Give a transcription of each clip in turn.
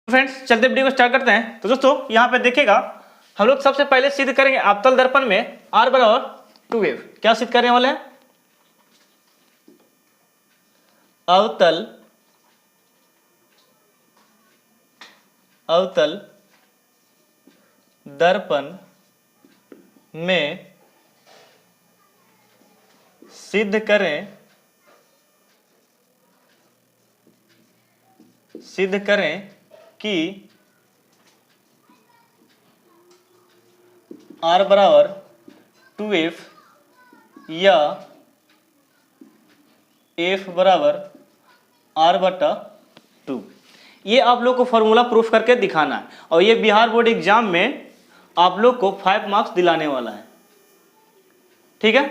Friends चलते video को start करते हैं। तो दोस्तों यहाँ पे देखिएगा, हम लोग सबसे पहले सिद्ध करेंगे अवतल दर्पण में R बराबर 2F। क्या सिद्ध करने वाले हैं? अवतल दर्पण में सिद्ध करें कि R बराबर 2F या F बराबर R/2। ये आप लोग को फॉर्मूला प्रूफ करके दिखाना है और ये बिहार बोर्ड एग्जाम में आप लोग को 5 मार्क्स दिलाने वाला है। ठीक है,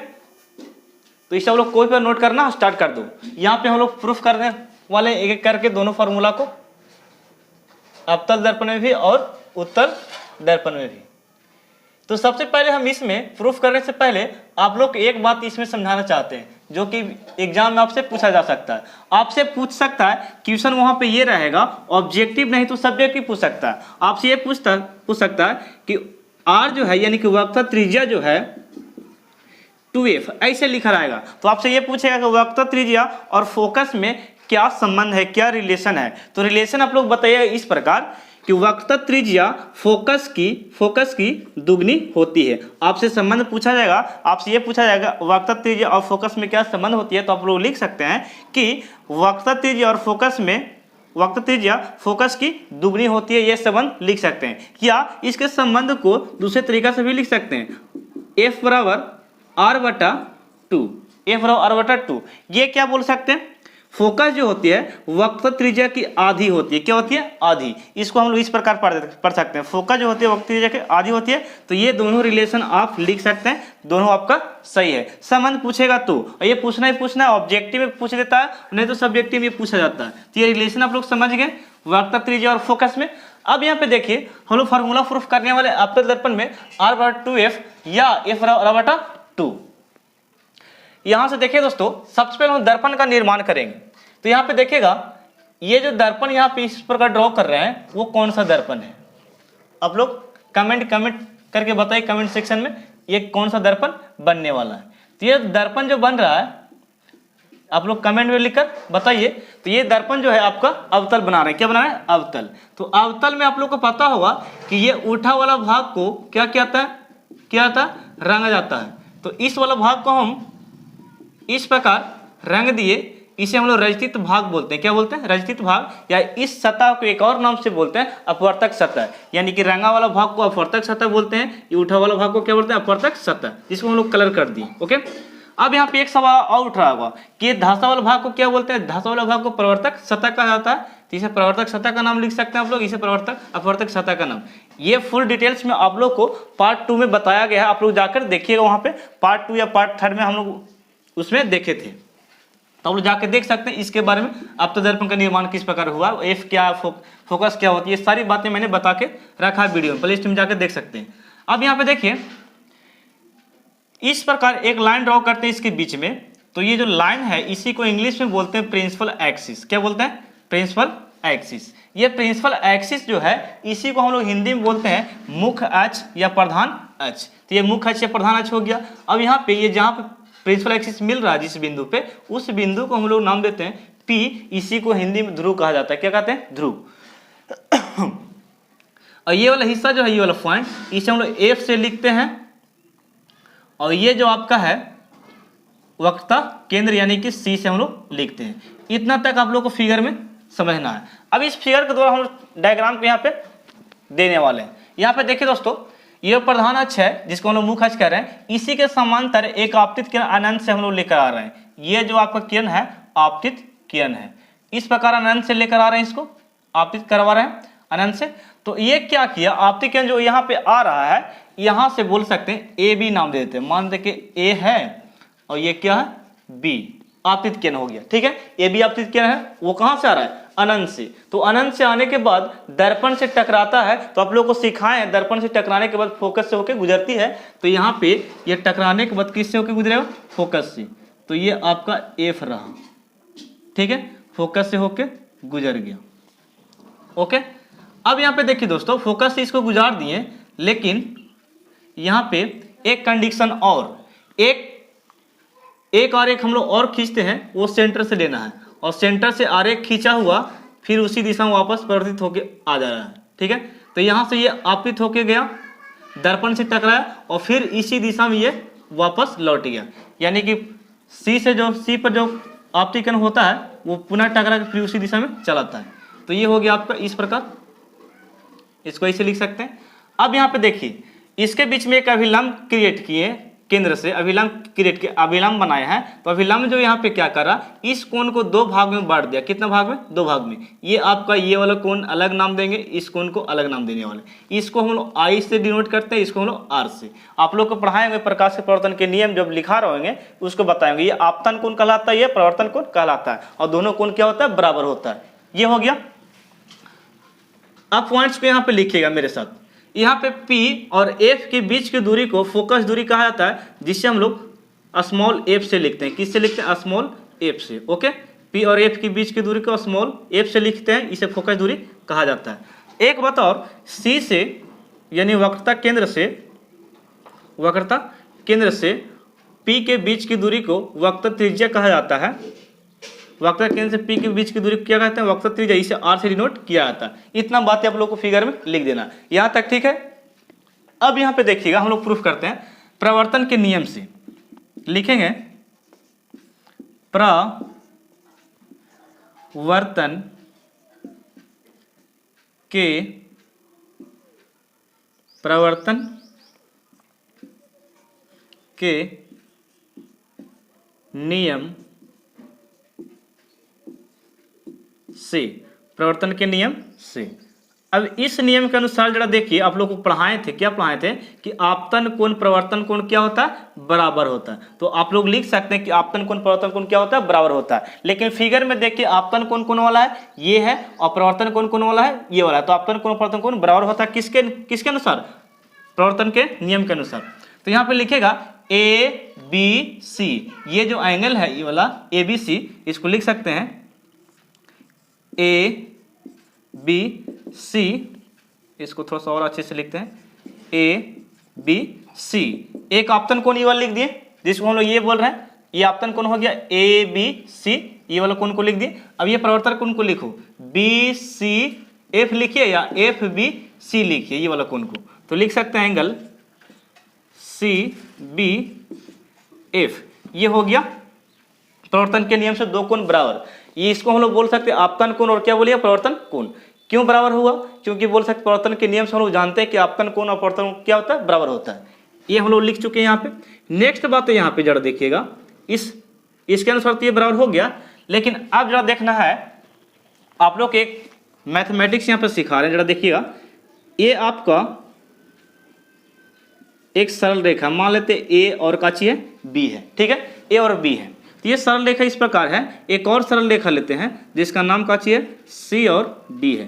तो इसे हम लोग कोई पर नोट करना स्टार्ट कर दो। यहाँ पे हम लोग प्रूफ करने वाले एक एक करके दोनों फार्मूला को, अवतल दर्पण में भी और उत्तल दर्पण में भी। तो सबसे पहले हम इसमें प्रूफ करने से पहले आप लोग एक बात इसमें समझाना चाहते हैं जो कि एग्जाम में आपसे पूछा जा सकता है। आपसे पूछ सकता है क्वेश्चन, वहां पे ये रहेगा ऑब्जेक्टिव नहीं तो सब्जेक्टिव पूछ सकता है। आपसे ये पूछ सकता है कि R जो है यानी कि वक्रता त्रिज्या जो है 2F ऐसे लिखा रहेगा। तो आपसे ये पूछेगा कि वक्रता त्रिज्या और फोकस में क्या संबंध है, क्या रिलेशन है। तो रिलेशन आप लोग बताइए इस प्रकार कि वक्रता त्रिज्या फोकस की दुगनी होती है। आपसे संबंध पूछा जाएगा, आपसे ये पूछा जाएगा वक्रता त्रिज्या और फोकस में क्या संबंध होती है। तो आप लोग लिख सकते हैं कि वक्रता त्रिज्या और वक्रता त्रिज्या फोकस की दुगनी होती है, ये संबंध लिख सकते हैं। या इसके संबंध को दूसरे तरीका से भी लिख सकते हैं, F बराबर R/2। F बराबर R/2 ये क्या बोल सकते हैं, फोकस जो होती है वक्रता त्रिज्या की आधी होती है। क्या होती है? आधी। इसको हम लोग इस प्रकार पढ़ सकते हैं, फोकस जो होती है वक्रता त्रिज्या की आधी होती है। तो ये दोनों रिलेशन आप लिख सकते हैं, दोनों आपका सही है। संबंध पूछेगा तो ये पूछना ही पूछना है, ऑब्जेक्टिव में पूछ देता है, नहीं तो सब्जेक्टिव में पूछा जाता है। तो ये रिलेशन आप लोग समझ गए वक्रता त्रिज्या और फोकस में। अब यहाँ पे देखिए हम लोग फार्मूला प्रूफ करने वाले अवतल दर्पण में R/2F या F R/2। यहां से देखिए दोस्तों, सबसे पहले हम दर्पण का निर्माण करेंगे। तो यहाँ पे देखिएगा, ये जो दर्पण यहाँ पे इस प्रकार ड्रॉ कर रहे हैं वो कौन सा दर्पण है। आप लोग कमेंट करके बताइए कमेंट सेक्शन में ये कौन सा दर्पण बनने वाला है। तो ये दर्पण जो बन रहा है आप लोग कमेंट में लिखकर बताइए। तो ये दर्पण जो है आपका अवतल बना रहे हैं। क्या बना रहे हैं? अवतल। तो अवतल में आप लोग को पता होगा कि ये उठा वाला भाग को क्या आता है? रंगा जाता है। तो इस वाला भाग को हम इस प्रकार रंग दिए, इसे हम लोग रजतित भाग बोलते हैं। क्या बोलते हैं? रजतित भाग। या इस सतह को एक और नाम से बोलते हैं अपवर्तक सतह, यानी कि रंगा वाला भाग को अपवर्तक सतह बोलते हैं, ये उठा वाला भाग को क्या बोलते हैं? अपवर्तक सतह, जिसको हम लोग कलर कर दिए। ओके, अब यहाँ पे एक सवाल और उठ रहा होगा कि धासा वाला भाग को क्या बोलते हैं? धासा वाला भाग को प्रवर्तक सतह कहा जाता है। तो इसे प्रवर्तक सतह का नाम लिख सकते हैं आप लोग, इसे अपवर्तक सतह का नाम। ये फुल डिटेल्स में आप लोग को पार्ट 2 में बताया गया है, आप लोग जाकर देखिएगा। वहाँ पे पार्ट 2 या पार्ट 3 में हम लोग उसमें देखे थे, तो आप लोग जाके देख सकते हैं इसके बारे में। अवतल दर्पण का निर्माण किस प्रकार हुआ, F क्या, फोकस क्या होती है, ये सारी बातें मैंने बता के रखा है वीडियो में, प्ले लिस्ट में जाकर देख सकते हैं। अब यहाँ पे देखिए इस प्रकार एक लाइन ड्रॉ करते हैं इसके बीच में। तो ये जो लाइन है इसी को इंग्लिश में बोलते हैं प्रिंसिपल एक्सिस। क्या बोलते हैं? Principal axis. ये प्रिंसिपल एक्सिस जो है इसी को हम लोग हिंदी में बोलते हैं मुख्य अक्ष या प्रधान अक्ष। तो ये मुख्य अक्ष या प्रधान अक्ष हो गया। अब यहाँ पे ये जहाँ पे प्रिंसिपल एक्सिस मिल रहा है जिस बिंदु पे, उस बिंदु को हम लोग नाम देते हैं P। इसी को हिंदी में ध्रुव कहा जाता है। क्या कहते हैं? ध्रुव। और ये वाला हिस्सा जो है, ये वाला पॉइंट, इसे हम लोग F से लिखते हैं। और ये जो आपका है वक्रता केंद्र यानी कि C से हम लोग लिखते हैं। इतना तक आप लोग को फिगर में समझना है। अब इस फिगर के द्वारा हम डायग्राम को यहाँ पे देने वाले हैं। यहाँ पे देखिए दोस्तों, ये प्रधान अक्ष है जिसको हम लोग मुख्य अक्ष कह रहे हैं, इसी के समांतर एक आपतित किरण अनंत से हम लोग लेकर आ रहे हैं। ये जो आपका किरण है आपतित किरण है, इस प्रकार अनंत से लेकर आ रहे हैं, इसको आपतित करवा रहे हैं अनंत से। तो ये क्या किया, आपतित किरण जो यहाँ पे आ रहा है, यहाँ से बोल सकते हैं AB नाम दे देते हैं। मान लेते कि A है और ये क्या है? B, आपतित किरण हो गया। ठीक है, AB आपतित किरण है, वो कहाँ से आ रहा है? अनंत से। तो अनंत से आने के बाद दर्पण से टकराता है। तो आप लोगों को सिखाए हैं दर्पण से टकराने के बाद फोकस से होकर गुजरती है। तो यहाँ पे ये टकराने के बाद किससे होकर गुजरेगा? फोकस से। तो ये आपका F रहा। ठीक है, फोकस से होकर गुजर गया। ओके, अब यहाँ पे देखिए दोस्तों, फोकस से इसको गुजार दिए, लेकिन यहाँ पे एक कंडीशन और, एक आरेख हम लोग और खींचते हैं, वो सेंटर से लेना है, और सेंटर से आरेख खींचा हुआ फिर उसी दिशा में वापस परिवर्तित होके आ जा रहा है। ठीक है, तो यहाँ से ये आपतित होके गया, दर्पण से टकराया और फिर इसी दिशा में ये वापस लौट गया, यानी कि सी पर जो आपतिकरण होता है वो पुनः टकरा के फिर उसी दिशा में चलाता है। तो ये हो गया आपका इस प्रकार, इसको ऐसे लिख सकते हैं। अब यहाँ पे देखिए, इसके बीच में एक अभिलंब क्रिएट किए, केंद्र से अभिलंब बनाया है। तो अभिलंब जो यहाँ पे क्या कर रहा, इस कोण को दो भाग में बांट दिया। कितना भाग में? दो भाग में। ये आपका ये वाला कोण अलग नाम देंगे, इस कोण को अलग नाम देने वाले। इसको हम लोग आई से डिनोट करते हैं, इसको हम लोग आर से। आप लोग को पढ़ाएंगे प्रकाश के परिवर्तन के नियम, जब लिखा रहेंगे उसको बताएंगे। ये आपतन कोण कहलाता है, ये परिवर्तन कोण कहलाता है, और दोनों कोण क्या होता है? बराबर होता है। ये हो गया। अब पॉइंट्स को यहाँ पे लिखिएगा मेरे साथ। यहाँ पे P और F के बीच की दूरी को फोकस दूरी कहा जाता है, जिससे हम लोग स्मॉल f से लिखते हैं। किससे लिखते हैं? स्मॉल f से। ओके, P और F के बीच की दूरी को स्मॉल f से लिखते हैं, इसे फोकस दूरी कहा जाता है। एक बात और, C से यानी वक्रता केंद्र से P के बीच की दूरी को वक्रता त्रिज्या कहा जाता है। वक्रता केंद्र से P के बीच की दूरी क्या कहते हैं? वक्रता त्रिज्या। इसे R से डिनोट किया जाता है। इतना बातें आप लोग को फिगर में लिख देना, यहाँ तक ठीक है। अब यहाँ पे देखिएगा, हम लोग प्रूफ करते हैं प्रवर्तन के नियम से। लिखेंगे प्रवर्तन के नियम से, प्रवर्तन के नियम से। अब इस नियम के अनुसार जरा देखिए, आप लोग को पढ़ाए थे, क्या पढ़ाए थे कि आपतन कोण प्रवर्तन कोण क्या होता है? बराबर होता है। तो आप लोग लिख सकते हैं कि आपतन कोण प्रवर्तन कोण क्या होता है? बराबर होता है। लेकिन फिगर में देखिए, आपतन कोण कौन वाला है? ये है, और प्रवर्तन कोण कौन वाला है? ये वाला है। तो आपतन कोण प्रवर्तन कोण बराबर होता है किसके अनुसार? प्रवर्तन के नियम के अनुसार। तो यहाँ पे लिखेगा ABC, ये जो एंगल है ये वाला ABC, इसको लिख सकते हैं ABC, इसको थोड़ा सा और अच्छे से लिखते हैं ABC। एक आपतन कोण ये वाला लिख दिए, जिसको हम लोग ये बोल रहे हैं, ये आपतन कोण हो गया ABC, ये वाला कोण को लिख दिए। अब ये प्रवर्तन कोण को लिखो, BCF लिखिए या FBC लिखिए, ये वाला कोण को। तो लिख सकते हैं एंगल CBF। ये हो गया प्रवर्तन के नियम से दो कोण बराबर। ये इसको हम लोग बोल सकते हैं आपतन कोण, और क्या बोलिए? प्रवर्तन कोण। क्यों बराबर हुआ? क्योंकि बोल सकते प्रवर्तन के नियम से हम लोग जानते हैं कि आपतन कोण और प्रवर्तन क्या होता है? बराबर होता है। ये हम लोग लिख चुके हैं यहाँ पे। नेक्स्ट बात है यहाँ पे, जरा देखिएगा, इसके अनुसार तो ये बराबर हो गया। लेकिन अब जरा देखना है, आप लोग एक मैथमेटिक्स यहाँ पे सिखा रहे हैं, जरा देखिएगा। ये आपका एक सरल रेखा, मान लेते ए और का चाहिए बी है, ठीक है, ए और बी है। तो ये सरल रेखा इस प्रकार है। एक और सरल रेखा लेते हैं जिसका नाम का चाहिए सी और डी है।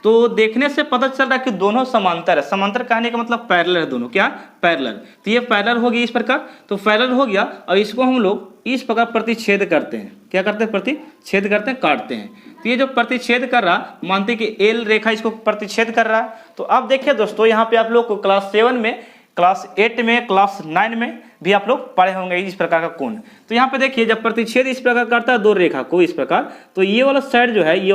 तो देखने से पता चल रहा है कि दोनों समांतर है। समांतर कहने का मतलब पैरेलल है, दोनों क्या? पैरेलल। तो ये पैरेलल हो गई इस प्रकार, तो पैरेलल हो गया, और इसको हम लोग इस प्रकार प्रतिच्छेद करते हैं। क्या करते हैं? प्रतिच्छेद करते हैं, काटते हैं। तो ये जो प्रतिच्छेद कर रहा, मानते कि एल रेखा इसको प्रतिच्छेद कर रहा है। तो अब देखिए दोस्तों, यहाँ पे आप लोग को क्लास 7 में, क्लास 8 में, क्लास 9 में भी आप लोग पढ़े होंगे इस प्रकार का कोण। तो यहाँ पे देखिए, जब प्रतिच्छेद इस प्रकार करता है दो रेखा को इस प्रकार, तो ये वाला साइड जो है, ये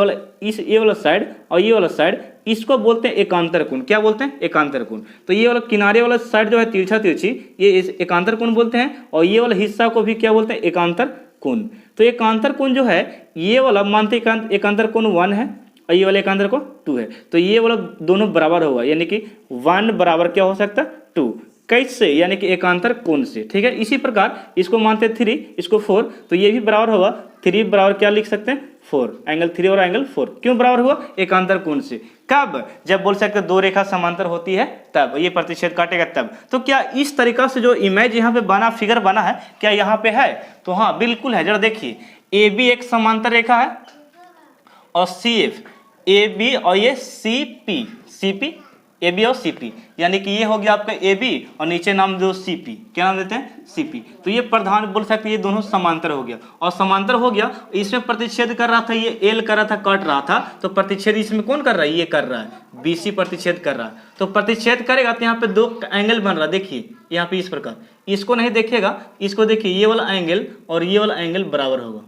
वाला साइड और ये वाला साइड, इसको बोलते हैं एकांतर कोण। क्या बोलते हैं? एकांतर कोण। तो ये वाला किनारे वाला साइड जो है तिरछा तिरछी, ये एकांतर कोण बोलते हैं, और ये वाला हिस्सा को भी क्या बोलते हैं? एकांतर कोण। तो एकांतर कोण जो है, ये वाला मानते एकांतर कोण 1 है, और ये वाला एकांतर कोण 2 है। तो ये वाला दोनों बराबर होगा, यानी कि 1 बराबर क्या हो सकता है? 2। कैसे? यानी कि एकांतर कोण से, ठीक है। इसी प्रकार इसको मानते 3, इसको 4, तो ये भी बराबर होगा 3 बराबर क्या लिख सकते हैं? 4। एंगल 3 और एंगल 4 क्यों बराबर हुआ? एकांतर कोण से। कब? जब बोल सकते दो रेखा समांतर होती है तब, ये प्रतिच्छेद काटेगा तब। तो क्या इस तरीका से जो इमेज यहाँ पे बना, फिगर बना है, क्या यहाँ पे है? तो हाँ बिल्कुल है। जरा देखिए, AB एक समांतर रेखा है, और CF, AB और ये CP AB और CP, यानी कि ये हो गया आपका AB और नीचे नाम दो CP, क्या नाम देते हैं CP। तो ये प्रधान बोल सकते हैं, ये दोनों समांतर हो गया, और समांतर हो गया इसमें प्रतिच्छेद कर रहा था, ये L कर रहा था, कट रहा था, तो प्रतिच्छेद इसमें कौन कर रहा है, ये कर रहा है, BC प्रतिच्छेद कर रहा है। तो प्रतिच्छेद करेगा तो यहाँ पे दो एंगल बन रहा है, देखिए यहाँ पे इस प्रकार, इसको नहीं देखेगा, इसको देखिए, ये वाला एंगल और ये वाला एंगल बराबर होगा,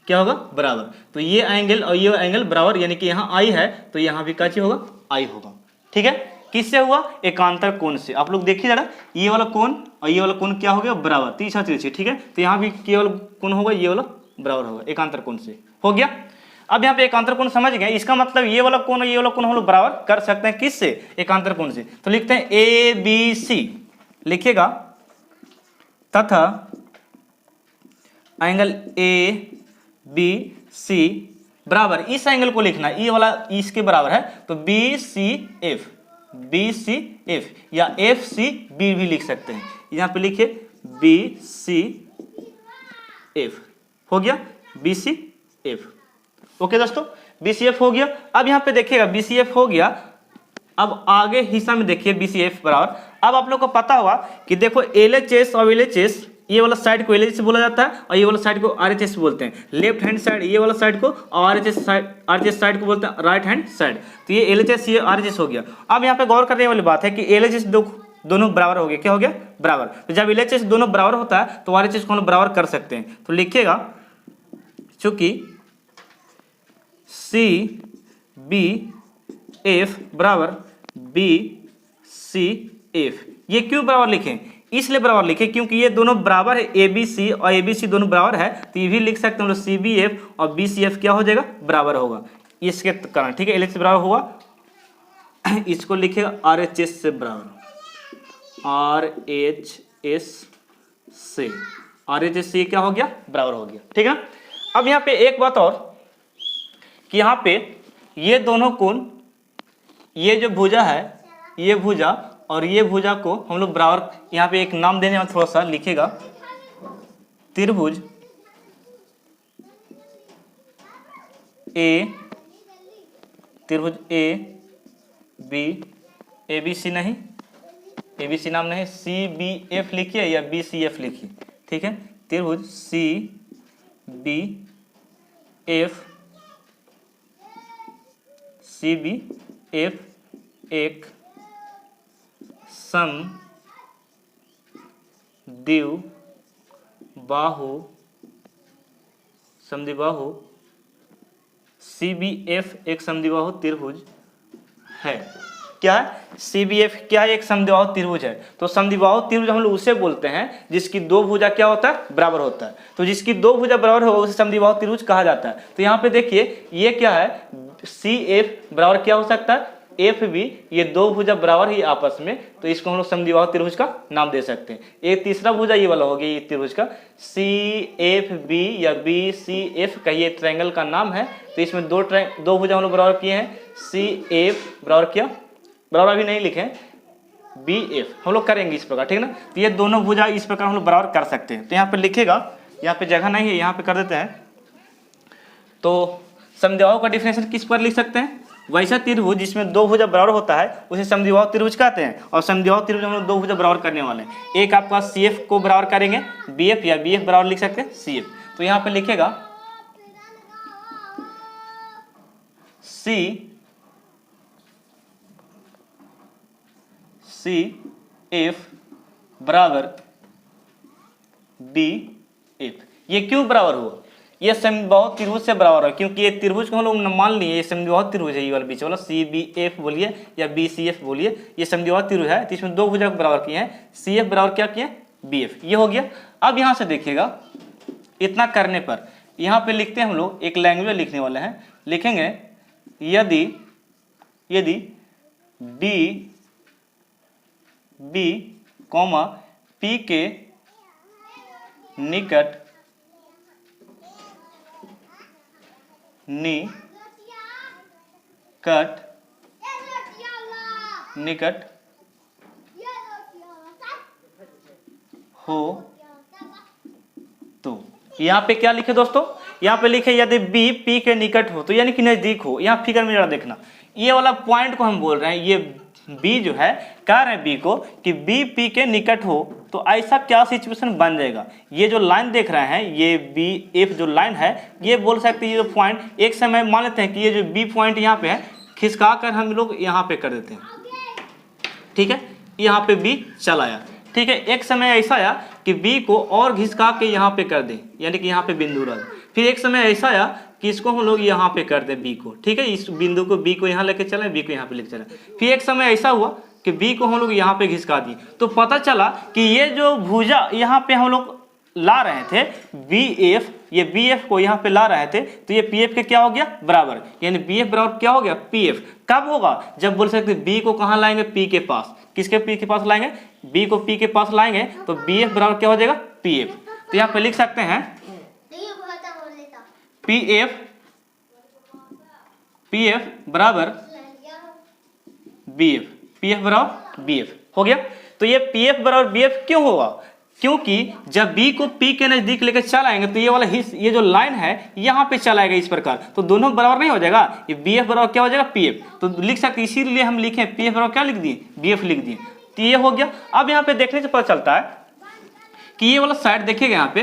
क्या होगा, बराबर। तो ये एंगल और ये एंगल बराबर, यानी कि यहाँ आई है तो यहाँ भी क्या चीज होगा, आई होगा। ठीक है, किससे हुआ, एकांतर कोण से। आप लोग देखिए जरा, ये वाला कोण और ये वाला कोण क्या हो गया, बराबर, तीसरा तिरछी। ठीक है, तो यहाँ भी केवल कोण होगा, ये वाला बराबर होगा, एकांतर कोण से हो गया। अब यहाँ पे एकांतर कोण समझ गए, इसका मतलब ये वाला कोण और ये वाला कोण हम लोग बराबर कर सकते हैं, किससे, एकांतर कोण से। तो लिखते हैं ABC लिखिएगा, तथा एंगल ABC बराबर, इस एंगल को लिखना, ये वाला इसके बराबर है, तो BCF या FCB भी लिख सकते हैं। यहाँ पे लिखिए BCF, हो गया BCF। ओके दोस्तों, BCF हो गया। अब यहाँ पे देखिएगा BCF हो गया, अब आगे हिस्सा में देखिए BCF बराबर। अब आप लोग को पता हुआ कि देखो LHS और LHS, ये वाला साइड को LHS बोला जाता है और ये वाला साइड को RHS बोलते हैं। लेफ्ट हैंड साइड ये वाला साइड को और RHS साइड को बोलते हैं राइट हैंड साइड। तो ये LHS ये RHS हो गया। अब यहाँ पे गौर करने वाली बात है कि LHS दोनों बराबर हो गए, क्या हो गया, बराबर। तो जब LHS दोनों बराबर होता है तो RHS को हम बराबर कर सकते हैं। तो लिखिएगा, चूंकि CBF बराबर BCF, ये क्यों बराबर लिखें, इसलिए बराबर लिखे क्योंकि ये दोनों बराबर है, ABC और ABC दोनों बराबर है, तो ये भी लिख सकते हैं हम लोग CBF और BCF क्या हो जाएगा, बराबर होगा, इसके कारण। ठीक है, LHS से बराबर हुआ, इसको लिखेगा RHS से बराबर, RHS से क्या हो गया, बराबर हो गया। ठीक है, अब यहाँ पे एक बात और कि यहाँ पे ये दोनों कोण, ये जो भुजा है, ये भुजा और ये भुजा को हम लोग बराबर, यहाँ पे एक नाम देने में थोड़ा सा लिखेगा, त्रिभुज ABC नहीं, ABC नाम नहीं, CBF लिखिए या BCF लिखिए। ठीक है, त्रिभुज CBF एक समद्विबाहु CBF एक समद्विबाहु त्रिभुज है। क्या है, CBF क्या है, एक समद्विबाहु त्रिभुज है। तो समद्विबाहु त्रिभुज हम लोग उसे बोलते हैं जिसकी दो भुजा क्या होता है, बराबर होता है। तो जिसकी दो भुजा बराबर हो उसे समद्विबाहु त्रिभुज कहा जाता है। तो यहाँ पे देखिए, ये क्या है, CF बराबर क्या हो सकता है, FB, ये दो भुजा बराबर ही आपस में, तो इसको हम लोग समद्विबाहु त्रिभुज का नाम दे सकते हैं। एक तीसरा भुजा ये वाला हो गया, ये त्रिभुज का CFB या BCF का ये ट्रायंगल का नाम है। तो इसमें दो भुजा हम लोग बराबर किए हैं, CF बराबर क्या, बराबर अभी नहीं लिखे, BF हम लोग करेंगे इस प्रकार। ठीक है ना, तो ये दोनों भुजा इस प्रकार हम लोग बराबर कर सकते हैं। तो यहाँ पे लिखेगा, यहाँ पे जगह नहीं है, यहाँ पे कर देते हैं। तो समद्विबाहु का डिफिनेशन किस पर लिख सकते हैं, वैसा त्रिभुज जिसमें दो भुजा बराबर होता है उसे समद्विबाहु त्रिभुज कहते हैं। और समद्विबाहु त्रिभुज हम लोग दो भुजा बराबर करने वाले हैं। एक आपका CF को बराबर करेंगे BF या BF बराबर लिख सकते हैं CF। तो यहाँ पे लिखेगा CF बराबर BF। ये क्यों बराबर हुआ, ये समद्विबाहु त्रिभुज से बराबर है, क्योंकि ये त्रिभुज को हम लोग मान लिए ये समद्विबाहु त्रिभुज है, ये वाला बीच वाला CBF बोलिए या BCF बोलिए, ये समद्विबाहु त्रिभुज है। तो इसमें दो भुजा को बराबर किए हैं, CF बराबर क्या किए, BF, ये हो गया। अब यहाँ से देखिएगा, इतना करने पर यहाँ पे लिखते हैं हम लोग, एक लैंग्वेज लिखने वाले हैं, लिखेंगे यदि B कॉमा P के निकट हो, तो यहाँ पे क्या लिखे दोस्तों, यहाँ पे लिखे यदि बी पी के निकट हो, तो यानी कि नजदीक हो। यहाँ फिगर में जरा देखना, ये वाला पॉइंट को हम बोल रहे हैं, ये बी जो है कह रहे हैं बी को कि बी पी के निकट हो, तो ऐसा क्या सिचुएशन बन जाएगा। ये जो लाइन देख रहे हैं, ये बी एफ जो लाइन है, ये बोल सकते हैं ये जो पॉइंट एक समय मान लेते हैं कि ये जो बी पॉइंट यहाँ पे है, खिसका कर हम लोग यहाँ पे कर देते हैं, ठीक है। यहाँ पे बी चला आया, ठीक है। एक समय ऐसा आया कि बी को और घिसका के यहाँ पे कर दें, यानी कि यहाँ पे बिंदु रख। फिर एक समय ऐसा आया कि इसको हम लोग यहाँ पे कर दें बी को, ठीक है। इस बिंदु को बी को यहाँ लेके चले, बी को यहाँ पे लेके चले। फिर एक समय ऐसा हुआ कि बी को हम लोग यहाँ पे घिसका दिए, तो पता चला कि ये जो भुजा यहाँ पे हम लोग ला रहे थे बी एफ, ये बी एफ को यहाँ पे ला रहे थे, तो ये पी एफ के क्या हो गया बराबर, यानी बी एफ बराबर क्या हो गया पी एफ। कब होगा, जब बोल सकते बी को कहाँ लाएंगे पी के पास, किसके पी के पास लाएंगे, बी को पी के पास लाएंगे, तो बी एफ बराबर क्या हो जाएगा पी एफ। तो यहाँ पे लिख सकते हैं पी एफ बराबर बी एफ, पी एफ बराबर बी एफ हो गया। तो ये पी एफ बराबर बी एफ क्यों होगा, क्योंकि जब बी को पी के नजदीक लेकर चलाएंगे तो ये वाला हिस्सा, ये जो लाइन है यहाँ पे चलाएगा इस प्रकार, तो दोनों बराबर नहीं हो जाएगा, ये बी एफ बराबर क्या हो जाएगा पी एफ। तो लिख सकते, इसीलिए हम लिखे पी एफ बराबर क्या लिख दिए बी एफ लिख दिए, तो ये हो गया। अब यहाँ पे देखने से पता चलता है कि ये वाला साइड देखिएगा, यहाँ पे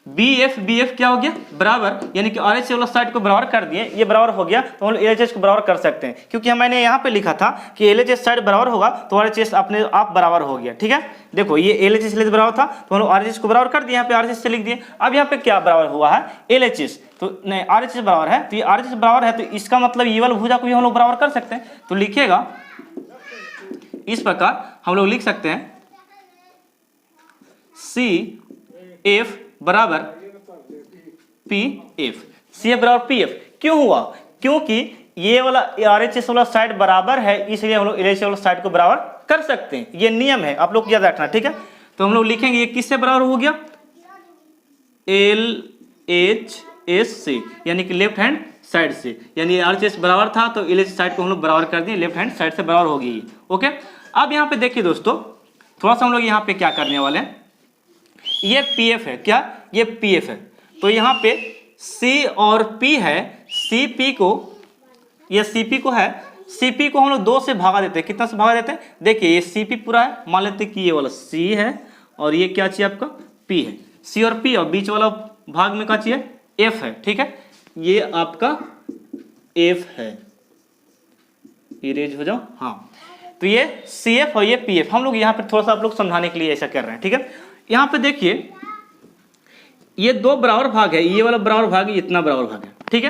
बी एफ क्या हो गया बराबर, यानी कि आर एच वाला साइड को बराबर कर दिए, ये बराबर हो गया, तो हम लोग एल एच एस को बराबर कर सकते हैं, क्योंकि मैंने यहाँ पे लिखा था कि एल एच एस साइड बराबर होगा तो आर एच एस अपने आप बराबर हो गया, ठीक है। देखो ये एल एच एस बराबर था, तो हम लोग आर एच एस को बराबर कर दिए, यहाँ पे आर एच एस से लिख दिए। अब यहाँ पे क्या बराबर हुआ है एल एच एस, तो नहीं आर एच एस बराबर है, तो ये आर एच एस बराबर है, तो इसका मतलब ये वाला भुजा को भी हम लोग बराबर कर सकते हैं। तो लिखिएगा इस प्रकार, हम लोग लिख सकते हैं सी एफ बराबर पी एफ, सी एफ बराबर पी एफ क्यों हुआ, क्योंकि ये वाला आर एच एस वाला साइड बराबर है, इसलिए हम लोग एल एच एस वाला साइड को बराबर कर सकते हैं, ये नियम है, आप लोग याद रखना, ठीक है। तो हम लोग लिखेंगे ये किससे बराबर हो गया एल एच एस से, यानी कि लेफ्ट हैंड साइड से, यानी आर एच एस बराबर था तो एल एच साइड को हम लोग बराबर कर दिए, लेफ्ट हैंड साइड से बराबर हो गई, ओके। अब यहाँ पे देखिए दोस्तों, थोड़ा सा हम लोग यहाँ पे क्या करने वाले हैं, ये पी एफ है, क्या ये पी एफ है, तो यहाँ पे C और P है, CP को, ये CP को है, CP को हम लोग 2 से भागा देते हैं, कितना से भागा देते हैं, देखिए ये CP पूरा है, मान लेते हैं कि ये वाला C है और ये क्या चाहिए आपका P है, C और P, और बीच वाला भाग में क्या चाहिए F है, ठीक है। ये आपका F है, इरेज हो जाओ, हाँ। तो ये CF और ये PF, हम लोग यहाँ पे थोड़ा सा आप लोग समझाने के लिए ऐसा कर रहे हैं, ठीक है। यहाँ पे देखिए ये 2 बराबर भाग है, ये वाला बराबर भाग है, इतना बराबर भाग है, ठीक है।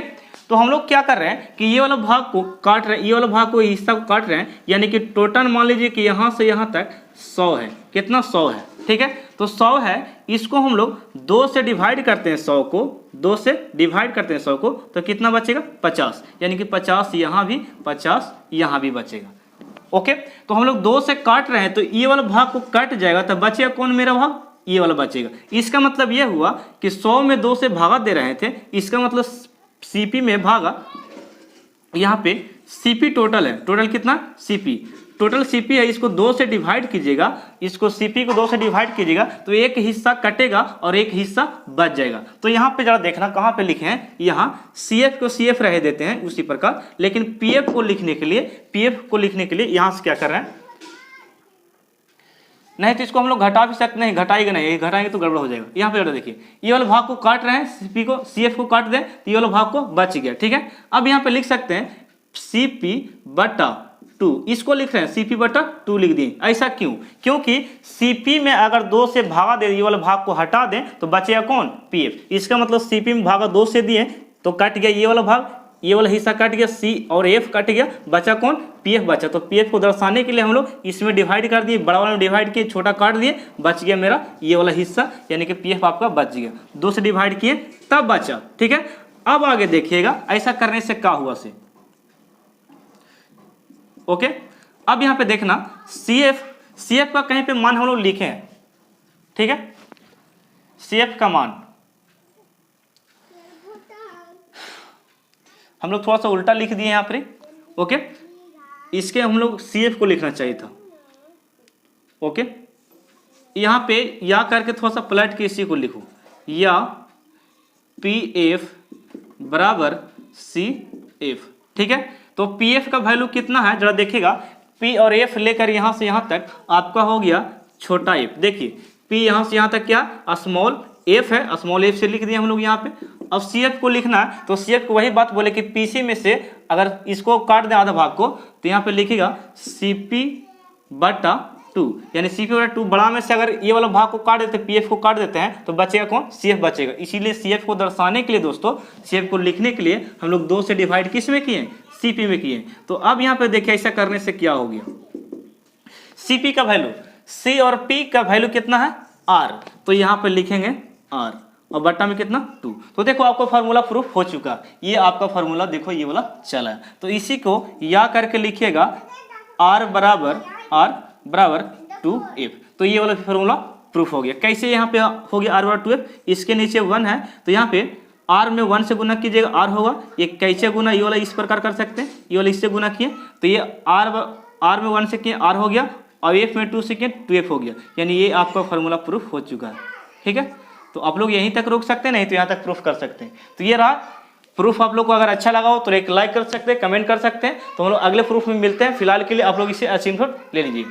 तो हम लोग क्या कर रहे हैं कि ये वाला भाग को काट रहे हैं, ये वाला भाग को हिस्सा को काट रहे हैं, यानी कि टोटल मान लीजिए कि यहाँ से यहाँ तक 100 है, कितना 100 है, ठीक है। तो 100 है, इसको हम लोग 2 से डिवाइड करते हैं, 100 को 2 से डिवाइड करते हैं 100 को, तो कितना बचेगा 50, यानी कि 50 यहाँ भी 50 यहाँ भी बचेगा, ओके। तो हम लोग 2 से काट रहे हैं, तो ये वाला भाग को कट जाएगा, तो बचेगा कौन मेरा भाग, ये वाला बचेगा। इसका मतलब ये हुआ कि 100 में 2 से भागा दे रहे थे, इसका मतलब CP में भागा, यहाँ पे CP टोटल है, टोटल कितना CP, टोटल CP है, इसको 2 से डिवाइड कीजिएगा, इसको CP को 2 से डिवाइड कीजिएगा, तो एक हिस्सा कटेगा और एक हिस्सा बच जाएगा। तो यहाँ पे जरा देखना कहाँ पे लिखे हैं, यहाँ CF को CF रह देते हैं उसी प्रकार, लेकिन PF को लिखने के लिए यहाँ से क्या कर रहे हैं, नहीं तो इसको हम लोग घटा भी सकते, नहीं घटाएगा नहीं, घटाएंगे तो गड़बड़ हो जाएगा। यहाँ पे देखिए ये वाला भाग को काट रहे हैं, CP को CF को काट दें तो ये वाला भाग को बच गया, ठीक है। अब यहाँ पे लिख सकते हैं CP बटा 2, इसको लिख रहे हैं CP बटा 2 लिख दिए, ऐसा क्यों, क्योंकि CP में अगर 2 से भागा दे, ये वाला भाग को हटा दें तो बचेगा कौन PF, इसका मतलब CP में भागा 2 से दिए तो कट गया ये वाला भाग, ये वाला हिस्सा कट गया, C और F कट गया, बचा कौन PF बचा। तो PF को दर्शाने के लिए हम लोग इसमें डिवाइड कर दिए, बड़ा वाला में डिवाइड किए, छोटा काट दिए, बच गया मेरा ये वाला हिस्सा, यानी कि PF आपका बच गया, 2 से डिवाइड किए तब बचा, ठीक है। अब आगे देखिएगा ऐसा करने से क्या हुआ से, ओके। अब यहाँ पे देखना CF का कहीं पे मान हम लोग लिखे हैं, ठीक है, CF का मान हम लोग थोड़ा सा उल्टा लिख दिए यहाँ पर, ओके। इसके हम लोग CF को लिखना चाहिए था, ओके। यहाँ पे या करके थोड़ा सा पलट के इसी को लिखो, या पी एफ बराबर सी एफ। ठीक है, तो पी एफ का वैल्यू कितना है जरा देखिएगा, पी और एफ लेकर यहाँ से यहाँ तक आपका हो गया छोटा एफ। देखिए पी यहाँ से यहाँ तक क्या स्मॉल एफ है, स्मॉल एफ से लिख दिए हम लोग यहाँ पे। अब सी एफ को लिखना है तो सी एफ को वही बात बोले कि पी सी में से अगर इसको काट दें आधा भाग को तो यहाँ पे लिखिएगा सी पी बटा 2, यानी सी पी बटा 2 बड़ा में से अगर ये वाला भाग को काट देते पी एफ को काट देते हैं तो बचेगा कौन, सी एफ बचेगा। इसीलिए सी एफ को दर्शाने के लिए दोस्तों, सी एफ को लिखने के लिए हम लोग 2 से डिवाइड किस में किए, सी पी में किए। तो अब यहाँ पे देखिए ऐसा करने से क्या हो गया, सी पी का वैल्यू, सी और पी का वैल्यू कितना है आर, तो यहाँ पे लिखेंगे आर और बट्टा में कितना 2। तो देखो आपको फार्मूला प्रूफ हो चुका, ये आपका फार्मूला देखो ये वाला चला है। तो इसी को या करके लिखिएगा आर बराबर 2f। तो ये वाला फार्मूला प्रूफ हो गया। कैसे यहाँ पे हो गया आर बराबर 2f, इसके नीचे 1 है तो यहाँ पे आर में 1 से गुना कीजिएगा आर होगा, ये कैसे गुना, ये वाला इस प्रकार कर सकते हैं, ये वाला इससे गुना किए तो ये आर में 1 से किए आर हो गया और एफ में 2 से किए 2f हो गया, यानी ये आपका फार्मूला प्रूफ हो चुका है। ठीक है, तो आप लोग यहीं तक रोक सकते हैं, नहीं तो यहाँ तक प्रूफ कर सकते हैं। तो ये रहा प्रूफ, आप लोग को अगर अच्छा लगा हो तो एक लाइक कर सकते हैं, कमेंट कर सकते हैं। तो हम लोग अगले प्रूफ में मिलते हैं, फिलहाल के लिए आप लोग इसे स्क्रीनशॉट ले लीजिए।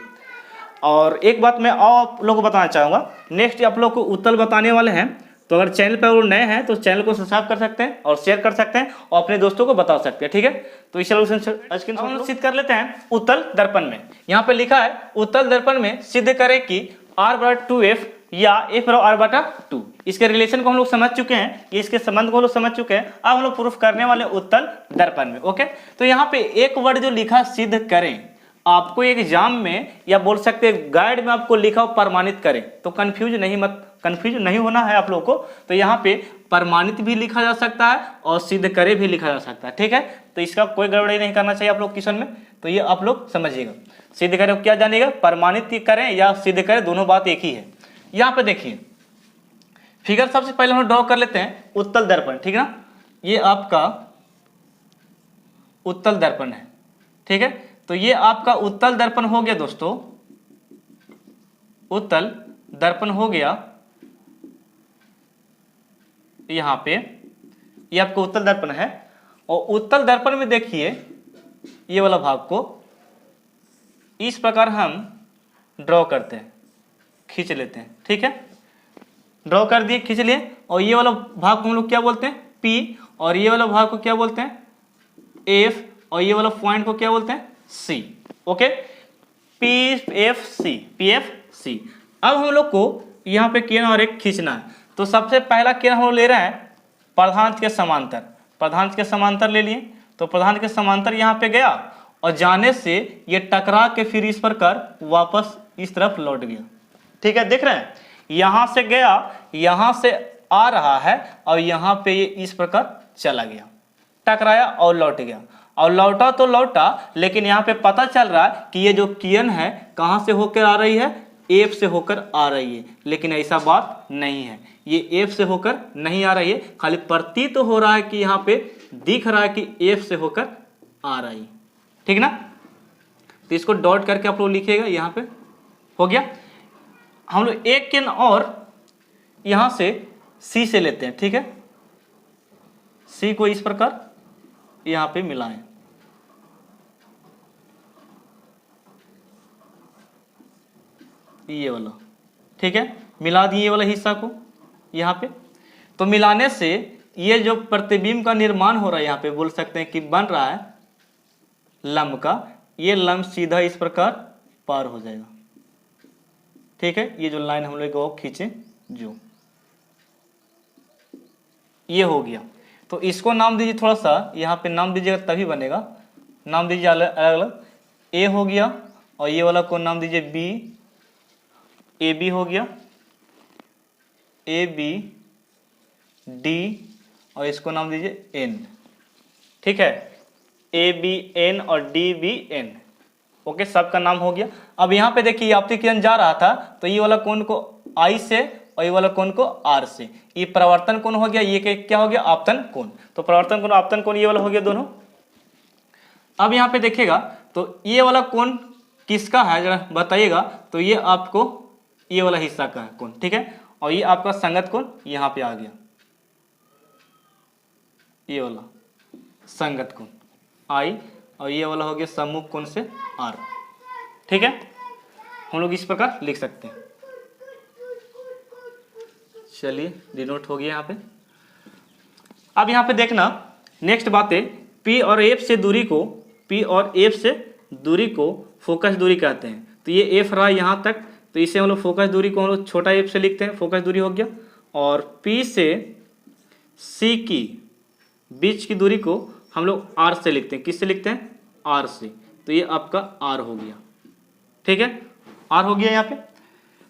और एक बात मैं आप लोग को बताना चाहूँगा, नेक्स्ट आप लोग को उत्तल बताने वाले हैं, तो अगर चैनल पर वो नए हैं तो चैनल को सब्सक्राइब कर सकते हैं और शेयर कर सकते हैं और अपने दोस्तों को बता सकते हैं। ठीक है, तो इस स्क्रीनशॉट सिद्ध कर लेते हैं उत्तल दर्पण में। यहाँ पे लिखा है उत्तल दर्पण में सिद्ध करें कि आर बराबर 2f या एफ बराबर आर बटा 2। इसके रिलेशन को हम लोग समझ चुके हैं, इसके संबंध को हम लोग समझ चुके हैं। अब हम लोग प्रूफ करने वाले उत्तल दर्पण में। ओके, तो यहाँ पे एक वर्ड जो लिखा सिद्ध करें, आपको एग्जाम में या बोल सकते हैं गाइड में आपको लिखा हो प्रमाणित करें, तो कंफ्यूज नहीं होना है आप लोगों को। तो यहाँ पे प्रमाणित भी लिखा जा सकता है और सिद्ध करे भी लिखा जा सकता है। ठीक है, तो इसका कोई गड़बड़ी नहीं करना चाहिए आप लोग क्वेश्चन में, तो ये आप लोग समझिएगा। सिद्ध करें क्या जानिएगा, प्रमाणित करें या सिद्ध करें, दोनों बात एक ही है। यहाँ पे देखिए फिगर सबसे पहले हम ड्रॉ कर लेते हैं उत्तल दर्पण। ठीक है ना, ये आपका उत्तल दर्पण है। ठीक है, तो ये आपका उत्तल दर्पण हो गया दोस्तों, उत्तल दर्पण हो गया। यहाँ पे ये आपका उत्तल दर्पण है और उत्तल दर्पण में देखिए ये वाला भाग को इस प्रकार हम ड्रॉ करते हैं, खींच लेते हैं। ठीक है, ड्रॉ कर दिए, खींच लिए, और ये वाला भाग को हम लोग क्या बोलते हैं P, और ये वाला भाग को क्या बोलते हैं F, और ये वाला पॉइंट को क्या बोलते हैं C। Okay, PFC। अब हम लोग को यहाँ पे किरण और एक खींचना है। तो सबसे पहला किरण हम लोग ले रहे हैं प्रधान के समांतर, प्रधान के समांतर ले लिए। तो प्रधान के समांतर यहाँ पे गया और जाने से ये टकरा के फिर इस प्रकार वापस इस तरफ लौट गया। ठीक है, देख रहे हैं, यहां से गया, यहां से आ रहा है और यहां पे ये इस प्रकार चला गया, टकराया और लौट गया। और लौटा तो लौटा, लेकिन यहाँ पे पता चल रहा है कि ये जो किरण है कहां से होकर आ रही है, एफ से होकर आ रही है। लेकिन ऐसा बात नहीं है, ये एफ से होकर नहीं आ रही है, खाली प्रतीत तो हो रहा है कि यहाँ पे दिख रहा है कि एफ से होकर आ रही है। ठीक ना, तो इसको डॉट करके आप लोग लिखिएगा, यहाँ पे हो गया। हम लोग एक किरण और यहां से सी से लेते हैं। ठीक है, सी को इस प्रकार यहां पे मिलाएं, ये वाला। ठीक है, मिला दिए ये वाला हिस्सा को यहाँ पे। तो मिलाने से ये जो प्रतिबिंब का निर्माण हो रहा है, यहाँ पे बोल सकते हैं कि बन रहा है लंब का, ये लंब सीधा इस प्रकार पार हो जाएगा। ठीक है, ये जो लाइन हम लोग को खींचे जो ये हो गया। तो इसको नाम दीजिए, थोड़ा सा यहाँ पे नाम दीजिएगा तभी बनेगा। नाम दीजिए अलग अलग, ए हो गया और ये वाला को नाम दीजिए बी, ए बी हो गया, ए बी डी, और इसको नाम दीजिए एन। ठीक है, ए बी एन और डी बी एन। ओके, सबका नाम हो गया। अब यहाँ पे देखिए आपतित किरण जा रहा था, तो ये वाला कोण को आई से और ये वाला कोण को आर से, ये परिवर्तन कोण हो गया, ये क्या हो गया आपतन कोण। तो परिवर्तन कोण आपतन कोण ये वाला हो गया दोनों। अब यहाँ पे देखिएगा तो ये वाला कोण किसका है जरा बताइएगा। तो ये आपको ये वाला हिस्सा का है कोण। ठीक है, और ये आपका संगत कोण यहाँ पे आ गया। ये वाला संगत कोण I, और ये वाला हो गया सम्मुख कोण से R। ठीक है, हम लोग इस प्रकार लिख सकते हैं। चलिए डिनोट हो गया यहाँ पे। अब यहाँ पे देखना नेक्स्ट बात है, P और F से दूरी को, P और F से दूरी को फोकस दूरी कहते हैं। तो ये F रहा यहाँ तक, तो इसे हम लोग फोकस दूरी को हम लोग छोटा f से लिखते हैं, फोकस दूरी हो गया। और P से C की बीच की दूरी को हम लोग R से लिखते हैं। किससे लिखते हैं? R से। तो ये आपका R हो गया। ठीक है, R हो गया यहाँ पे।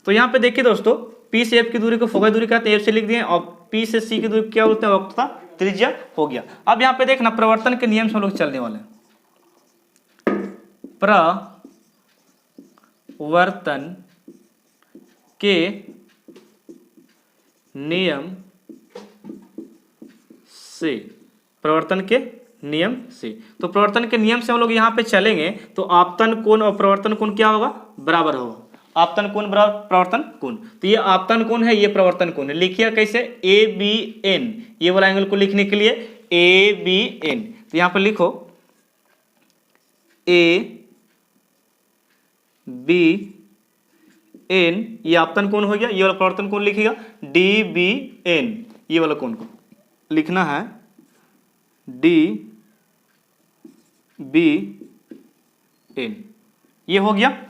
तो यहाँ पे देखिए दोस्तों, P से F की दूरी को फोकस दूरी कहते हैं, F से लिख दिए, और P से C की दूरी क्या बोलते हैं? वक्रता त्रिज्या हो गया। अब यहाँ पे देखना प्रवर्तन के नियम से हम लोग चलने वाले हैं। प्रवर्तन के नियम से, प्रवर्तन के नियम से, तो प्रवर्तन के नियम से हम लोग यहाँ पे चलेंगे तो आपतन कोण और प्रवर्तन कोण क्या होगा? बराबर होगा। आपतन कोण बराबर प्रवर्तन कोण। तो ये आपतन कोण है, ये प्रवर्तन कोण है। लिखिए कैसे? ABN, ये वाला एंगल को लिखने के लिए ABN, तो यहाँ पे लिखो ABN, ये आपतन कोण हो गया। ये वाला प्रवर्तन कोण लिखिएगा DBN, ये वाला कोण को लिखना है DBN, ये हो गया।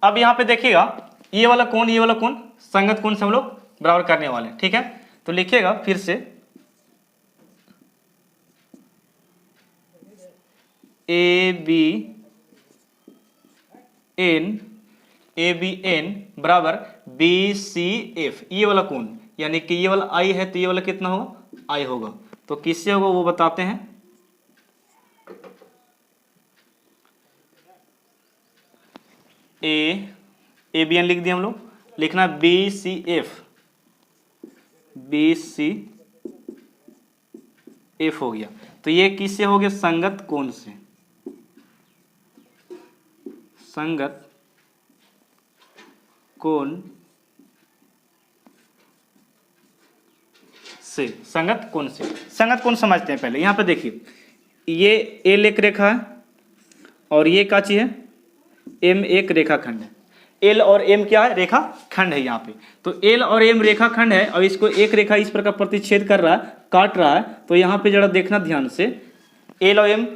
अब यहाँ पे देखिएगा ये वाला कोण, ये वाला कोण संगत कोण से हम लोग बराबर करने वाले हैं। ठीक है, तो लिखिएगा फिर से ABN बराबर BCF, ये वाला कोण, यानी कि ये वाला I है तो ये वाला कितना होगा? I होगा। तो किससे होगा वो बताते हैं। ABN लिख दिया हम लोग, लिखना BCF हो गया। तो ये किससे हो गया? संगत कोण से, संगत कोण से, संगत कोण से। संगत कोण समझते हैं पहले। यहाँ पे देखिए ये L एक रेखा है और ये क्या चीज है? M एक रेखाखंड है। L और M क्या है? रेखा खंड है यहाँ पे। तो L और M रेखा खंड है और इसको एक रेखा इस प्रकार प्रतिच्छेद कर रहा है, काट रहा है। तो यहाँ पे जरा देखना ध्यान से, L और M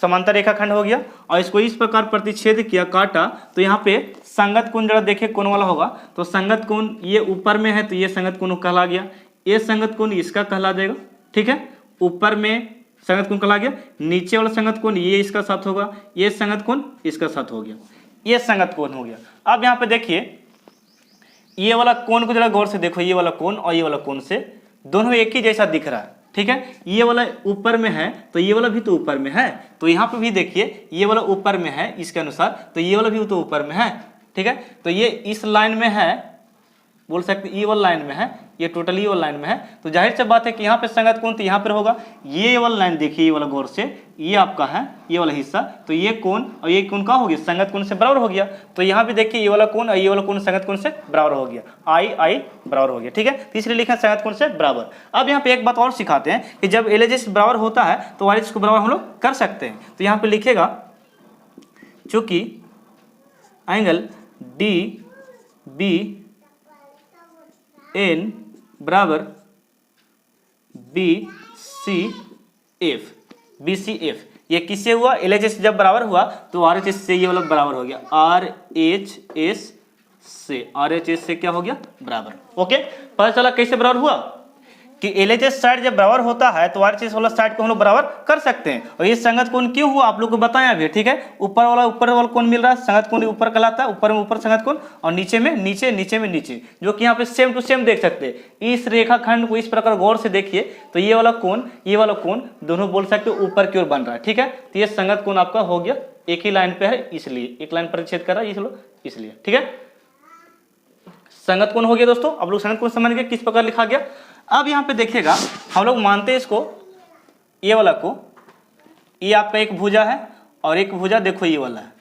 समांतर रेखा खंड हो गया और इसको इस प्रकार प्रतिच्छेद किया, काटा। तो यहाँ पे संगत कोण जरा देखे कौन वाला होगा? तो संगत कोण ये ऊपर में है तो ये संगत कोण कहला गया, ये संगत कोण इसका कहला देगा। ठीक है, ऊपर में संगत कोण कहला गया, नीचे वाला संगत कोण ये इसका साथ होगा, ये संगत कोण इसका साथ हो गया, ये संगत कोण हो गया। अब यहाँ पे देखिए ये वाला कोण को जरा गौर से देखो, ये वाला कोण और ये वाला कोण से दोनों एक ही जैसा दिख रहा है। ठीक है, ये वाला ऊपर में है तो ये वाला भी तो ऊपर में है। तो यहाँ पे भी देखिए ये वाला ऊपर में है इसके अनुसार, तो ये वाला भी तो ऊपर में है। ठीक है, तो ये इस लाइन में है, बोल सकते ये वाला लाइन में है, ये टोटली वाला लाइन में है। तो जाहिर सी बात है कि यहाँ पे संगत कोण तो यहाँ पर होगा। ये वाला लाइन देखिए, ये वाला गौर से, ये आपका है ये वाला हिस्सा, तो ये कोण और ये कोण का हो गया? संगत कोण से बराबर हो गया। तो यहाँ पे देखिए ये वाला कोण और ये वाला कोण संगत कोण से बराबर हो गया, I बराबर हो गया। ठीक है, तो इसलिए लिखा संगत कोण से बराबर। अब यहाँ पे एक बात और सिखाते हैं कि जब LHS बराबर होता है तो RHS को बराबर हम लोग कर सकते हैं। तो यहाँ पे लिखेगा चूंकि एंगल DBN बराबर BCF, ये किससे हुआ? LHS जब बराबर हुआ तो RHS से ये वाला बराबर हो गया, RHS से क्या हो गया? बराबर। ओके, पता चला कैसे बराबर हुआ कि LHS साइड जब बराबर होता है तो RHS वाला साइड को हम लोग बराबर कर सकते हैं। और ये संगत कोण क्यों हुआ आप लोग को बताया अभी। ठीक है, ऊपर वाला कोण मिल रहा है, संगत कोण ऊपर कहलाता है, ऊपर में ऊपर संगत कोण और नीचे में नीचे, नीचे में नीचे, जो कि यहाँ पे सेम टू सेम देख सकते हैं। इस रेखाखंड को इस प्रकार गौर से देखिए तो ये वाला कोण, ये वाला कोण दोनों बोल सकते हो ऊपर की ओर बन रहा है। ठीक है, तो ये संगत कोण आपका हो गया, एक ही लाइन पे है इसलिए, एक लाइन पर छेद कर रहा है इसलिए। ठीक है, संगत कोण हो गया दोस्तों। अब लोग संगत कोण समझ गए किस प्रकार लिखा गया। अब यहाँ पे देखिएगा हम लोग मानते हैं इसको, ये वाला को, ये आपका एक भुजा है और एक भुजा देखो ये वाला है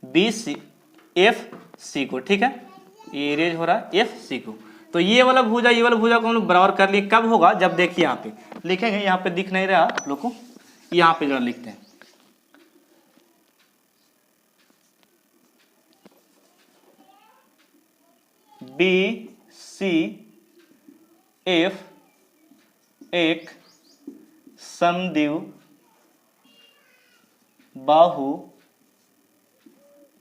BCFC को। ठीक है, ये इरेज हो रहा है FC को। तो ये वाला भुजा को हम लोग बराबर कर लिए, कब होगा, जब देखिए यहाँ पे लिखेंगे, यहाँ पे दिख नहीं रहा आप लोग को, यहाँ पे जरा लिखते हैं, बी सी एफ एक समद्विबाहु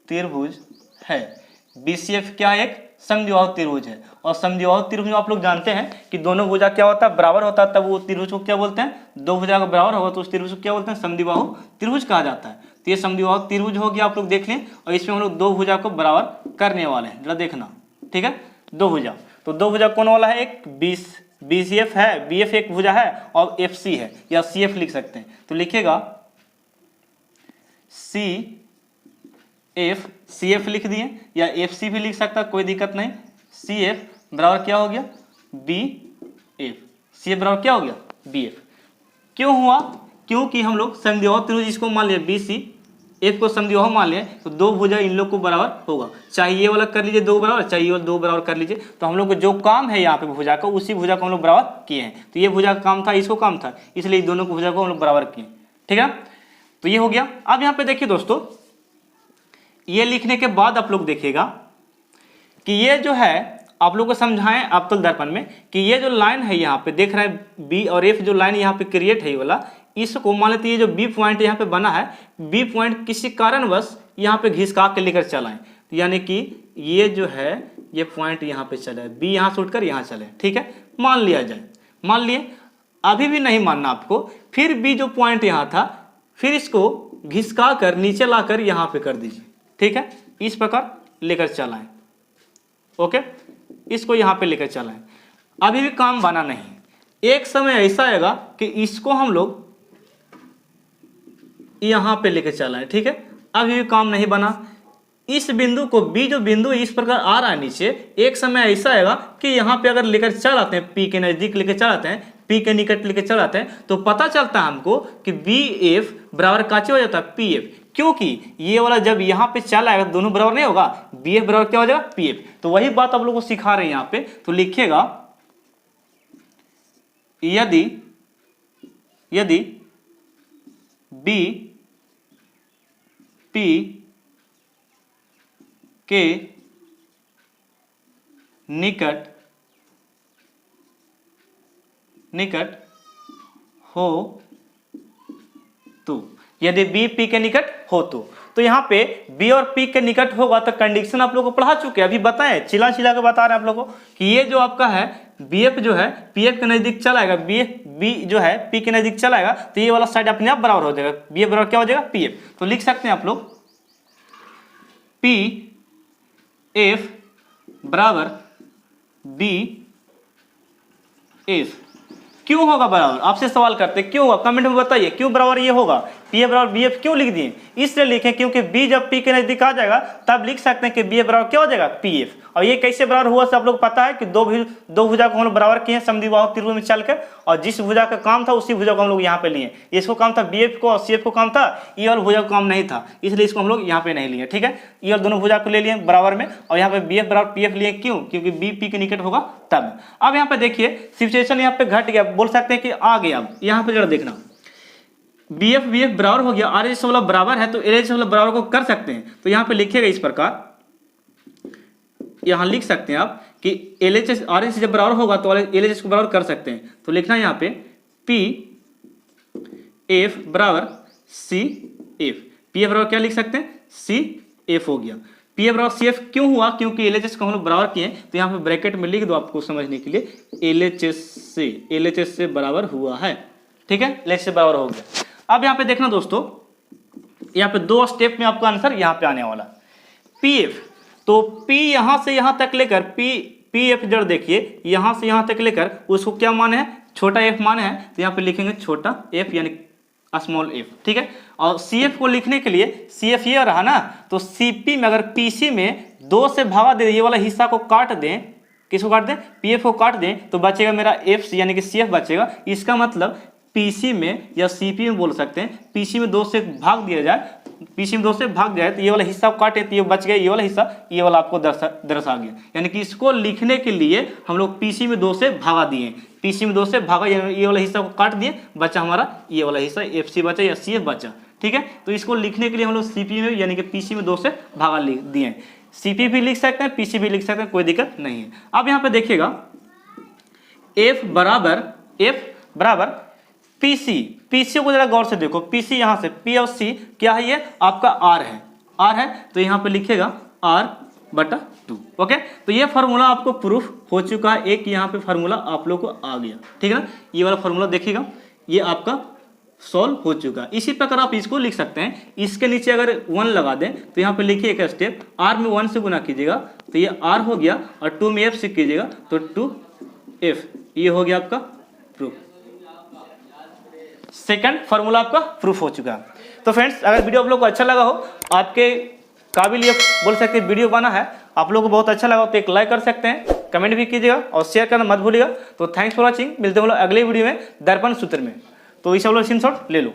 त्रिभुज है। BCF क्या है, एक समद्विबाहु त्रिभुज है। और समद्विबाहु त्रिभुज में आप लोग जानते हैं कि दोनों भुजा क्या होता है, बराबर होता है, तब वो त्रिभुज को क्या बोलते हैं, दो भुजा का बराबर होगा तो उस त्रिभुज को क्या बोलते हैं, समद्विबाहु त्रिभुज कहा जाता है। तो ये समद्विबाहु त्रिभुज हो गया, आप लोग देख लें, और इसमें हम लोग दो भुजा को बराबर करने वाले हैं, जरा देखना, ठीक है, दो भुजा। तो दो भुजा कौन वाला है, एक BCF है, BF एक भुजा है, और FC है, या CF लिख सकते हैं। तो लिखिएगा CF लिख दिए, या FC भी लिख सकता, कोई दिक्कत नहीं। CF बराबर क्या हो गया, BF। CF बराबर क्या हो गया, BF। क्यों हुआ, क्योंकि हम लोग समद्विबाहु त्रिभुज इसको मान लिया, BCF को समद्विबाहु मान लिया, तो दो भुजा इन लोग को बराबर होगा, चाहे ये वाला कर लीजिए दो बराबर, चाहे ये वाला दो बराबर कर लीजिए। तो हम लोग को जो काम है यहाँ पे भुजा का, उसी भुजा को हम लोग बराबर किए हैं। तो ये भुजा का काम था, इसको काम था, इसलिए दोनों को भुजा को हम लोग बराबर किए, ठीक है। तो ये हो गया। अब यहाँ पे देखिए दोस्तों, ये लिखने के बाद आप लोग देखिएगा कि ये जो है, आप लोग को समझाएं अवतल दर्पण में कि ये जो लाइन है यहाँ पे देख रहे हैं, बी और एफ जो लाइन यहाँ पे क्रिएट है ये वाला, इसको मान लेते हैं, ये जो बी पॉइंट यहाँ पे बना है, बी पॉइंट किसी कारणवश यहाँ पे घिसका के लेकर चलाएं, यानी कि ये जो है ये पॉइंट यहाँ पे चले, बी यहाँ से उठकर यहाँ चले, ठीक है, मान लिया जाए। मान लिए, अभी भी नहीं मानना आपको, फिर बी जो पॉइंट यहाँ था, फिर इसको घिसका कर नीचे लाकर यहाँ पे कर दीजिए, ठीक है, इस प्रकार लेकर चलाएं, ओके, इसको यहाँ पे लेकर चलाएं। अभी भी काम बना नहीं, एक समय ऐसा आएगा कि इसको हम लोग यहाँ पे लेकर चलाएं, ठीक है, अभी भी काम नहीं बना। इस बिंदु को, बी जो बिंदु इस प्रकार आ रहा है नीचे, एक समय ऐसा आएगा कि यहाँ पे अगर लेकर चलाते हैं, पी के नजदीक लेकर चलाते हैं, पी के निकट लेकर चलाते हैं, तो पता चलता है हमको कि BF बराबर काचे हो जाता है PF, क्योंकि ये वाला जब यहाँ पे चला आएगा दोनों बराबर नहीं होगा, BF बराबर क्या हो जाएगा PF। तो वही बात आप लोग को सिखा रहे हैं यहाँ पे। तो लिखिएगा, यदि BP के निकट हो तो, यदि बी पी के निकट हो तो यहाँ पे बी और पी के निकट होगा तो कंडीशन आप लोग को पढ़ा चुके हैं, अभी बताएं, चिल्ला के बता रहे हैं आप लोगों को कि ये जो आपका है BF जो है PF के नजदीक चलाएगा, बी जो है P के नजदीक चलाएगा, तो ये वाला साइड अपने आप बराबर हो जाएगा, BF बराबर क्या हो जाएगा PF। तो लिख सकते हैं आप लोग PF बराबर BF। क्यों होगा बराबर, आपसे सवाल करते क्यों होगा, कमेंट में बताइए क्यों बराबर ये होगा, PF बराबर BF क्यों लिख दिए, इसलिए लिखें क्योंकि B जब P के नजदीक आ जाएगा तब लिख सकते हैं कि BF बराबर क्या हो जाएगा PF। और ये कैसे बराबर हुआ सब लोग पता है कि दो भुजा को हम लोग बराबर किए समद्विबाहु त्रिभुज में चलकर, और जिस भुजा का काम था उसी भुजा को हम लोग यहाँ पे लिए, इसको काम था BF को और CF को काम था, ये वाला भुजा को काम नहीं था, इसलिए इसको हम लोग यहाँ पे नहीं लिए, ठीक है। ये और दोनों भुजा को ले लिए बराबर में, और यहाँ पे BF बराबर PF लिए, क्यों, क्योंकि B P के निकट होगा तब। अब यहाँ पे देखिए सिचुएशन यहाँ पे घट गया, बोल सकते हैं कि आ गया। अब यहाँ पे जरा देखना, BF बराबर हो गया, RHS वाला बराबर है तो LHS वाला बराबर को कर सकते हैं। तो यहाँ पे लिखिएगा इस प्रकार, यहाँ लिख सकते हैं आप कि LHS RHS जब बराबर होगा तो LHS को बराबर कर सकते हैं। तो लिखना है यहाँ पे PF बराबर CF, PF बराबर क्या लिख सकते हैं CF हो गया। PF बराबर CF क्यों हुआ, क्योंकि LHS को हम लोग बराबर किए, तो यहाँ पे ब्रैकेट में लिख दो आपको समझने के लिए, LHS से बराबर हुआ है, ठीक है, LHS से बराबर हो गया। अब यहाँ पे देखना दोस्तों, यहाँ पे दो स्टेप में आपका आंसर यहाँ पे आने वाला। PF, तो P यहाँ से यहाँ तक लेकर PF जड़ देखिए, यहाँ से यहाँ तक लेकर उसको क्या माने है, छोटा f माने है, तो यहाँ पे लिखेंगे छोटा f यानी स्मॉल f, ठीक है। और CF को लिखने के लिए CF ये रहा ना, तो CP में अगर PC में 2 से भागा दे, ये वाला हिस्सा को काट दें, किसको काट दें, PF को काट दें, तो बचेगा मेरा F यानी कि CF बचेगा। इसका मतलब PC में या CP में बोल सकते हैं, PC में 2 से भाग दिया जाए पी सी में 2 से भाग जाए तो ये वाला हिस्सा काटे तो ये बच गया, ये वाला हिस्सा, ये वाला आपको दर्शा गया। यानी कि इसको लिखने के लिए हम लोग पी सी में 2 से भागा दिए, पी सी में 2 से भागा, ये वाला हिस्सा को काट दिए, बचा हमारा ये वाला हिस्सा एफ सी बचा या सी एफ बचा। ठीक है, तो इसको लिखने के लिए हम लोग सी पी में यानी कि पी सी में 2 से भागा लिख दिए। सी पी भी लिख सकते हैं, पी सी भी लिख सकते हैं, कोई दिक्कत नहीं है। अब यहाँ पे देखिएगा F बराबर पी सी को जरा गौर से देखो, पी सी यहाँ से P और C क्या है, ये आपका R है, तो यहाँ पे लिखेगा R/2। ओके, तो ये फार्मूला आपको प्रूफ हो चुका है, एक यहाँ पे फार्मूला आप लोग को आ गया। ठीक है ना, ये वाला फार्मूला देखिएगा, ये आपका सॉल्व हो चुका है। इसी प्रकार आप इसको लिख सकते हैं, इसके नीचे अगर 1 लगा दें तो यहाँ पे लिखिए एक स्टेप, R में 1 से गुना कीजिएगा तो ये R हो गया, और 2 में F से कीजिएगा तो 2F, ये हो गया आपका प्रूफ। सेकंड फार्मूला आपका प्रूफ हो चुका है। तो फ्रेंड्स, अगर वीडियो आप लोग को अच्छा लगा हो, आपके काबिल ये बोल सकते हैं वीडियो बना है, आप लोग को बहुत अच्छा लगा हो तो एक लाइक कर सकते हैं, कमेंट भी कीजिएगा और शेयर करना मत भूलिएगा। तो थैंक्स फॉर वॉचिंग, मिलते हैं हम लोग अगले वीडियो में दर्पण सूत्र में। तो इसे हम लोग स्क्रीनशॉट ले लो।